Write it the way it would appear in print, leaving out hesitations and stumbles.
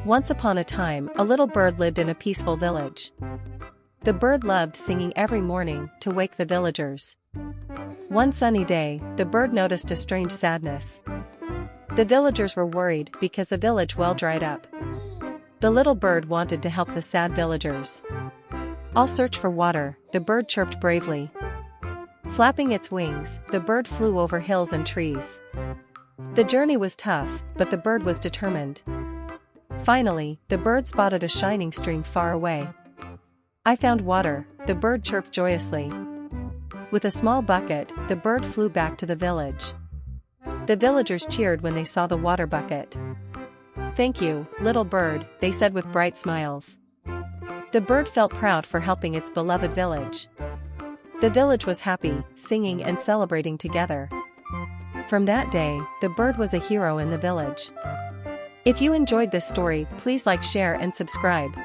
Once upon a time, a little bird lived in a peaceful village. The bird loved singing every morning to wake the villagers. One sunny day, the bird noticed a strange sadness. The villagers were worried because the village well dried up. The little bird wanted to help the sad villagers. "I'll search for water," the bird chirped bravely. Flapping its wings, the bird flew over hills and trees. The journey was tough, but the bird was determined. Finally, the bird spotted a shining stream far away. "I found water," the bird chirped joyously. With a small bucket, the bird flew back to the village. The villagers cheered when they saw the water bucket. "Thank you, little bird," they said with bright smiles. The bird felt proud for helping its beloved village. The village was happy, singing and celebrating together. From that day, the bird was a hero in the village. If you enjoyed this story, please like, share and subscribe.